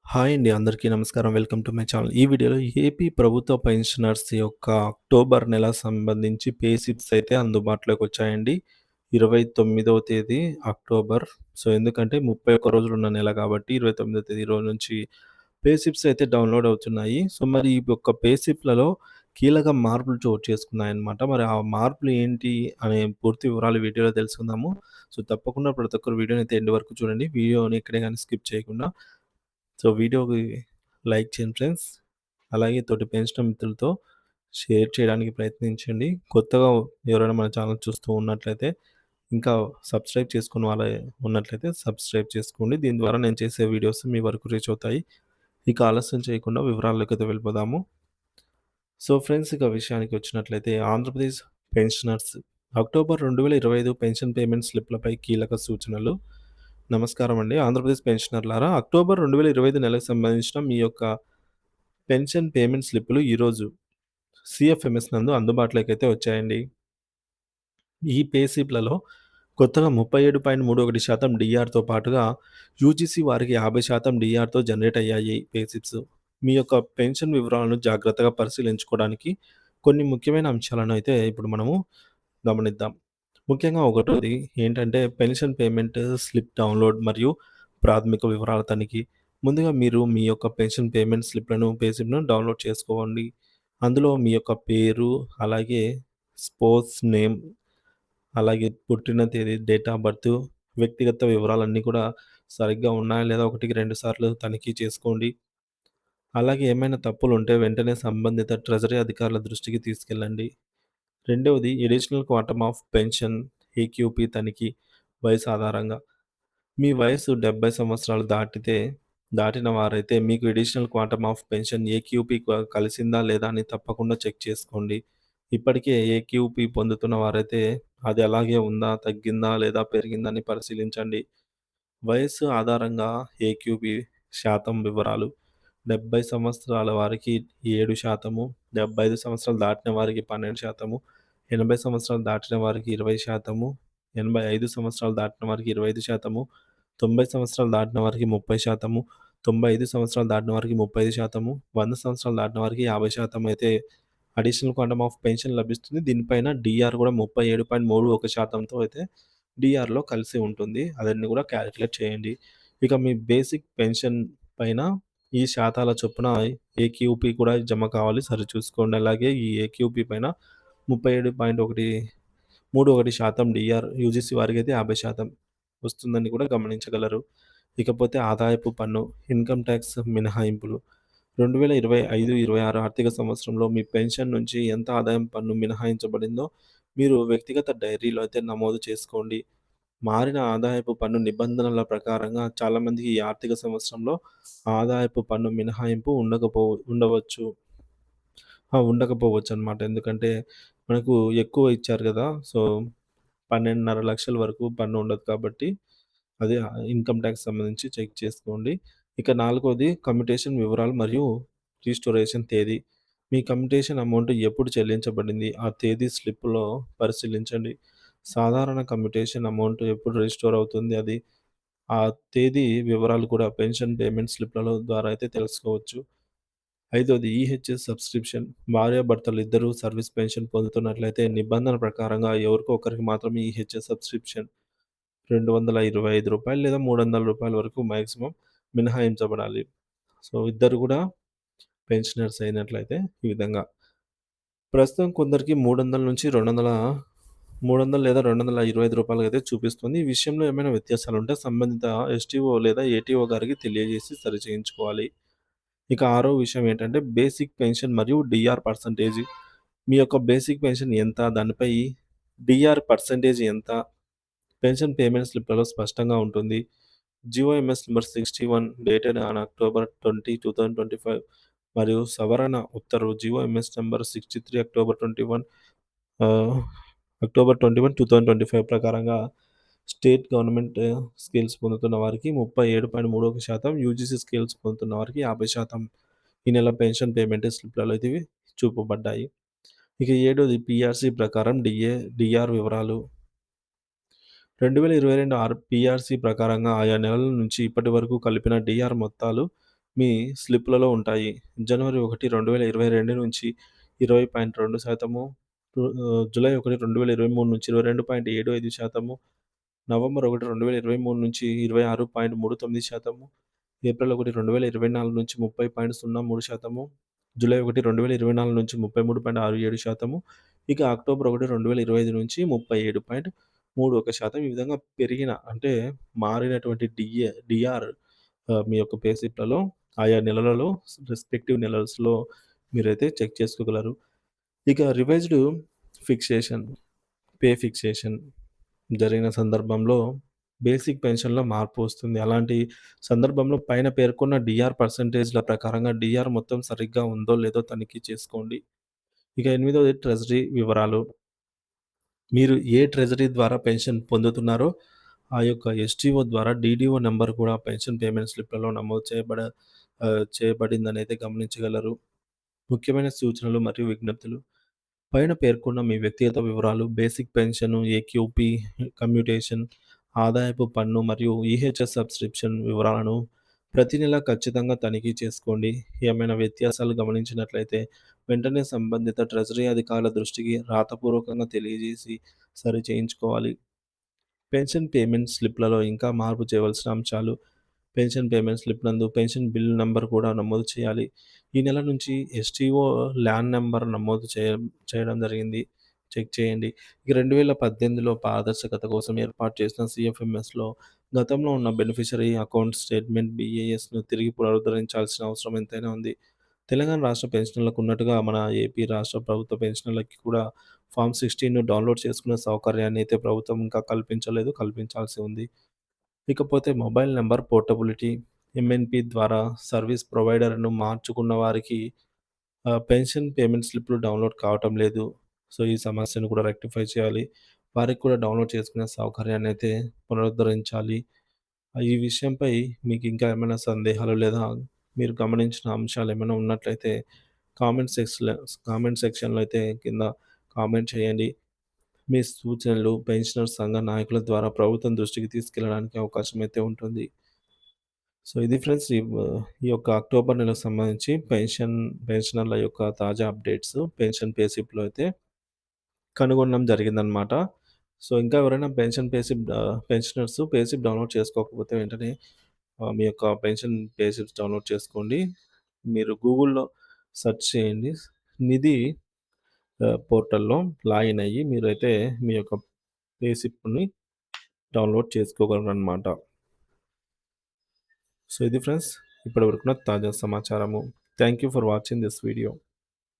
Hi అండి. అందరికీ నమస్కారం. Welcome to my channel. ఈ వీడియోలో ఏపీ ప్రభుత్వ పెన్షనర్స్ యొక్క అక్టోబర్ నెల సంబంధించి పే స్లిప్స్ అయితే అందుబాటులోకొచ్చాయండి. 29వ తేదీ అక్టోబర్. ఎందుకంటే 31 రోజులున్న నెల కాబట్టి 29వ తేదీ రోజు నుంచి పే స్లిప్స్ అయితే డౌన్‌లోడ్ అవుతున్నాయి. మరి ఈ యొక్క పే స్లిప్‌లలో కీలక మార్పులు చోటు చేసుకున్నాయన్నమాట. మరి ఆ మార్పులు ఏంటి అనే పూర్తి వివరాలు వీడియోలో తెలుసుకుందాము. తప్పకుండా ప్రతి ఒక్కరు వీడియోని అయితే ఎండ్ వరకు చూడండి. వీడియోని ఎక్కడే గాని స్కిప్ చేయకుండా. వీడియోకి లైక్ చేయండి ఫ్రెండ్స్. అలాగే తోటి పెన్షనర్ మిత్రులతో షేర్ చేయడానికి ప్రయత్నించండి. కొత్తగా ఎవరైనా మన ఛానల్ చూస్తూ ఉన్నట్లయితే, ఇంకా సబ్స్క్రైబ్ చేసుకుని వాళ్ళే ఉన్నట్లయితే సబ్స్క్రైబ్ చేసుకోండి. దీని ద్వారా నేను చేసే వీడియోస్ మీ వరకు రీచ్ అవుతాయి. ఇక ఆలస్యం చేయకుండా వివరాల్లోకైతే వెళ్ళిపోదాము. ఫ్రెండ్స్, ఇక విషయానికి వచ్చినట్లయితే Andhra Pradesh pensioners October 2025 pension payment స్లిప్‌లపై కీలక సూచనలు. నమస్కారం అండి. ఆంధ్రప్రదేశ్ పెన్షనర్లారా, అక్టోబర్ 2025 నెలకు సంబంధించిన మీ యొక్క పెన్షన్ పేమెంట్ స్లిప్పులు ఈరోజు సీఎఫ్ఎంఎస్ నందు అందుబాటులోకైతే వచ్చాయండి. ఈ పే స్లిప్‌లలో కొత్తగా 37.31% డీఆర్‌తో పాటుగా యూజీసీ వారికి 50% డీఆర్‌తో జనరేట్ అయ్యాయి పే స్లిప్స్. మీ యొక్క పెన్షన్ వివరాలను జాగ్రత్తగా పరిశీలించుకోవడానికి కొన్ని ముఖ్యమైన అంశాలను అయితే ఇప్పుడు మనము గమనిద్దాం. ముఖ్యంగా ఒకటోది ఏంటంటే పెన్షన్ పేమెంట్ స్లిప్ డౌన్‌లోడ్ మరియు ప్రాథమిక వివరాల తనిఖీ. ముందుగా మీరు మీ యొక్క పెన్షన్ పేమెంట్ స్లిప్‌లను, పే స్లిప్‌ను డౌన్‌లోడ్ చేసుకోండి. అందులో మీ యొక్క పేరు, అలాగే స్పోర్ట్స్ నేమ్, అలాగే పుట్టిన తేదీ, డేట్ ఆఫ్ బర్త్, వ్యక్తిగత వివరాలన్నీ కూడా సరిగ్గా ఉన్నాయా లేదా ఒకటికి 2 సార్లు తనిఖీ చేసుకోండి. అలాగే ఏమైనా తప్పులుంటే వెంటనే సంబంధిత ట్రెజరీ అధికారుల దృష్టికి తీసుకెళ్ళండి. రెండవది additional quantum of pension AQP తనిఖీ వయసు ఆధారంగా. మీ వయస్సు 70 సంవత్సరాలు దాటిన వారైతే మీకు additional quantum of pension AQP కలిసిందా లేదా అని తప్పకుండా చెక్ చేసుకోండి. ఇప్పటికే ఏక్యూపీ పొందుతున్న వారైతే అది అలాగే ఉందా, తగ్గిందా లేదా పెరిగిందా అని పరిశీలించండి. వయస్సు ఆధారంగా ఏక్యూపీ శాతం వివరాలు. 70 సంవత్సరాల వారికి 7%, 75 సంవత్సరాలు దాటిన వారికి 12%, 80 సంవత్సరాలు దాటిన వారికి 20%, 85 సంవత్సరాలు దాటిన వారికి 25%, 90 సంవత్సరాలు దాటిన వారికి 30%, 95 సంవత్సరాలు దాటిన వారికి 35%, 100 సంవత్సరాలు దాటిన వారికి 50% అయితే అడిషనల్ క్వాంటమ్ ఆఫ్ పెన్షన్ లభిస్తుంది. దీనిపైన డీఆర్ కూడా 37.31%తో అయితే డీఆర్‌లో కలిసి ఉంటుంది. అదన్నీ కూడా కాలిక్యులేట్ చేయండి. ఇక మీ బేసిక్ పెన్షన్ పైన ఈ శాతాల చొప్పున ఏక్యూపీ కూడా జమ కావాలి, సరిచూసుకోండి. అలాగే ఈ ఏక్యూపీ పైన 37.31% డీఆర్ యూజీసీ వారికైతే 50% వస్తుందని కూడా గమనించగలరు. ఇకపోతే ఆదాయపు పన్ను, ఇన్‌కమ్ టాక్స్ మినహాయింపులు. 2025, 26 ఆర్థిక సంవత్సరంలో మీ పెన్షన్ నుంచి ఎంత ఆదాయం పన్ను మినహాయించబడిందో మీరు వ్యక్తిగత డైరీలో అయితే నమోదు చేసుకోండి. మారిన ఆదాయపు పన్ను నిబంధనల ప్రకారంగా చాలామందికి ఈ ఆర్థిక సంవత్సరంలో ఆదాయపు పన్ను మినహాయింపు ఉండవచ్చు. ఉండకపోవచ్చనమాట. ఎందుకంటే మనకు ఎక్కువ ఇచ్చారు గదా! 12.5 లక్షల వరకు పన్ను ఉండదు కాబట్టి అది ఇన్‌కమ్ టాక్స్ సంబంధించి చెక్ చేసుకోండి. ఇక నాలుగోది కమ్యుటేషన్ వివరాలు మరియు రీస్టోరేషన్ తేదీ. మీ కమ్యుటేషన్ అమౌంట్ ఎప్పుడు చెల్లించబడింది? ఆ తేదీ స్లిప్‌లో పరిశీలించండి. సాధారణ కమ్యుటేషన్ అమౌంట్ ఎప్పుడు రిస్టోర్ అవుతుంది, అది ఆ తేదీ వివరాలు కూడా పెన్షన్ పేమెంట్ స్లిప్‌లలో ద్వారా అయితే తెలుసుకోవచ్చు. ఐదోది ఈహెచ్ఎస్ సబ్స్క్రిప్షన్. భార్యాభర్తలు ఇద్దరూ సర్వీస్ పెన్షన్ పొందుతున్నట్లయితే నిబంధన ప్రకారంగా ఎవరికో ఒకరికి మాత్రమే ఈహెచ్ఎస్ సబ్స్క్రిప్షన్ రూ. 225 లేదా రూ. 300 వరకు మాక్సిమం మినహాయించబడాలి. ఇద్దరు కూడా పెన్షనర్స్ అయినట్లయితే ఈ విధంగా. ప్రస్తుతం కొందరికి 300 లేదా రూ. 225 అయితే చూపిస్తుంది. ఈ విషయంలో ఏమైనా వ్యత్యాసాలుంటే సంబంధిత ఎస్టీఓ లేదా ఏటీఓ గారికి తెలియజేసి సరిచేయించుకోవాలి. ఇక ఆరో విషయం ఏంటంటే బేసిక్ పెన్షన్ మరియు డీఆర్ పర్సెంటేజ్. మీ యొక్క బేసిక్ పెన్షన్ ఎంత? దానిపై డీఆర్ పర్సెంటేజ్ ఎంత? పెన్షన్ పేమెంట్ స్లిప్‌లలో స్పష్టంగా ఉంటుంది. GOMs number 61 dated on October 20, 2025 మరియు సవరణ ఉత్తర్వు జీఓఎంఎస్ నంబర్ 63 అక్టోబర్ 21, 2025 ప్రకారంగా స్టేట్ గవర్నమెంట్ స్కీల్స్ పొందుతున్న వారికి 37.31%, యూజీసీ స్కీల్స్ పొందుతున్న వారికి 50% ఈ నెల పెన్షన్ పేమెంట్ స్లిప్‌లలో అయితే ఇవి చూపబడ్డాయి. ఇక ఏడోది పీఆర్సీ ప్రకారం డీఆర్ వివరాలు. 2022 పీఆర్సీ ప్రకారంగా ఆయా నెలల నుంచి ఇప్పటి వరకు కలిపిన డీఆర్ మొత్తాలు మీ స్లిప్‌లలో ఉంటాయి. జనవరి 1, 2022 నుంచి 20.2%, జూలై 1, 2023 నుంచి 22.75%, నవంబర్ 1, 2023 నుంచి 26.39%, ఏప్రిల్ 1, 2024 నుంచి 30.03%, జూలై 1, 2024 నుంచి 33.67%, ఇక అక్టోబర్ 1, 2025 నుంచి 37.31%. ఈ విధంగా పెరిగిన అంటే మారినటువంటి డీఆర్ మీ యొక్క పే స్లిప్‌లలో ఆయా నెలలలో రెస్పెక్టివ్ నెలస్‌లో మీరైతే చెక్ చేసుకోగలరు. ఇక రివైజ్డ్ ఫిక్సేషన్, పే ఫిక్సేషన్ జరిగిన సందర్భంలో బేసిక్ పెన్షన్‌లో మార్పు వస్తుంది. అలాంటి సందర్భంలో పైన పేర్కొన్న డీఆర్ పర్సెంటేజ్‌ల ప్రకారంగా డీఆర్ మొత్తం సరిగ్గా ఉందో లేదో తనిఖీ చేసుకోండి. ఇక ఎనిమిదవది ట్రెజరీ వివరాలు. మీరు ఏ ట్రెజరీ ద్వారా పెన్షన్ పొందుతున్నారో ఆ యొక్క ఎస్టీఓ ద్వారా డీడీఓ నంబర్ కూడా పెన్షన్ పేమెంట్ స్లిప్‌లలో నమోదు చేయబడిందనైతే గమనించగలరు. ముఖ్యమైన సూచనలు మరియు విజ్ఞప్తులు. పైన పేర్కొన్న మీ వ్యక్తిగత వివరాలు, బేసిక్ పెన్షను, ఏక్యూపీ, కమ్యూటేషన్, ఆదాయపు పన్ను మరియు ఈహెచ్ఎస్ సబ్స్క్రిప్షన్ వివరాలను ప్రతి నెల ఖచ్చితంగా తనిఖీ చేసుకోండి. ఏమైనా వ్యత్యాసాలు గమనించినట్లయితే వెంటనే సంబంధిత ట్రెజరీ అధికారుల దృష్టికి రాతపూర్వకంగా తెలియజేసి సరిచేయించుకోవాలి. పెన్షన్ పేమెంట్ స్లిప్‌లలో ఇంకా మార్పు చేయవలసిన అంశాలు. పెన్షన్ పేమెంట్ స్లిప్ నందు పెన్షన్ బిల్ నంబర్ కూడా నమోదు చేయాలి. ఈ నెల నుంచి ఎస్టీఓ ల్యాన్ నంబర్ నమోదు చేయడం జరిగింది. చెక్ చేయండి. ఇక 2018లో పారదర్శకత కోసం ఏర్పాటు చేసిన సీఎఫ్ఎంఎస్‌లో గతంలో ఉన్న బెనిఫిషరీ అకౌంట్ స్టేట్మెంట్ బీఏఎస్‌ను తిరిగి పునరుద్ధరించాల్సిన అవసరం ఎంతైనా ఉంది. తెలంగాణ రాష్ట్ర పెన్షనర్లకు ఉన్నట్టుగా మన ఏపీ రాష్ట్ర ప్రభుత్వ పెన్షనర్లకి కూడా ఫార్మ్ 16ను డౌన్‌లోడ్ చేసుకునే సౌకర్యాన్ని అయితే ప్రభుత్వం ఇంకా కల్పించలేదు. కల్పించాల్సి ఉంది. ఇకపోతే మొబైల్ నంబర్ పోర్టబిలిటీ, ఎంఎన్‌పి ద్వారా సర్వీస్ ప్రొవైడర్‌ను మార్చుకున్న వారికి పెన్షన్ పేమెంట్ స్లిప్‌లు డౌన్‌లోడ్ కావటం లేదు. సో, ఈ సమస్యను కూడా రెక్టిఫై చేయాలి. వారికి కూడా డౌన్‌లోడ్ చేసుకునే సౌకర్యాన్నయితే పునరుద్ధరించాలి. ఈ విషయంపై మీకు ఇంకా ఏమైనా సందేహాలు లేదా మీరు గమనించిన అంశాలేమైనా ఉన్నట్లయితే కామెంట్ సెక్షన్‌లో అయితే కింద కామెంట్ చేయండి. మీ సూచనలు పెన్షనర్స్ సంఘ నాయకుల ద్వారా ప్రభుత్వం దృష్టికి తీసుకెళ్లడానికి అవకాశం అయితే ఉంటుంది. సో, ఇది ఫ్రెండ్స్ ఈ యొక్క అక్టోబర్ నెలకు సంబంధించి పెన్షనర్ల యొక్క తాజా అప్డేట్స్ పెన్షన్ పే స్లిప్‌లో అయితే కనుగొనడం జరిగిందనమాట. సో, ఇంకా ఎవరైనా పెన్షనర్స్ పే స్లిప్ డౌన్‌లోడ్ చేసుకోకపోతే వెంటనే మీ యొక్క పెన్షన్ పే స్లిప్స్ డౌన్‌లోడ్ చేసుకోండి. మీరు గూగుల్‌లో సెర్చ్ చేయండి. నిధి పోర్టల్‌లో లాగిన్ అయ్యి మీరైతే మీ యొక్క పే స్లిప్‌ని డౌన్‌లోడ్ చేసుకోగలరనమాట. సో, ఇది ఫ్రెండ్స్ ఇప్పటివరకున్న తాజా సమాచారము. Thank you for watching this video.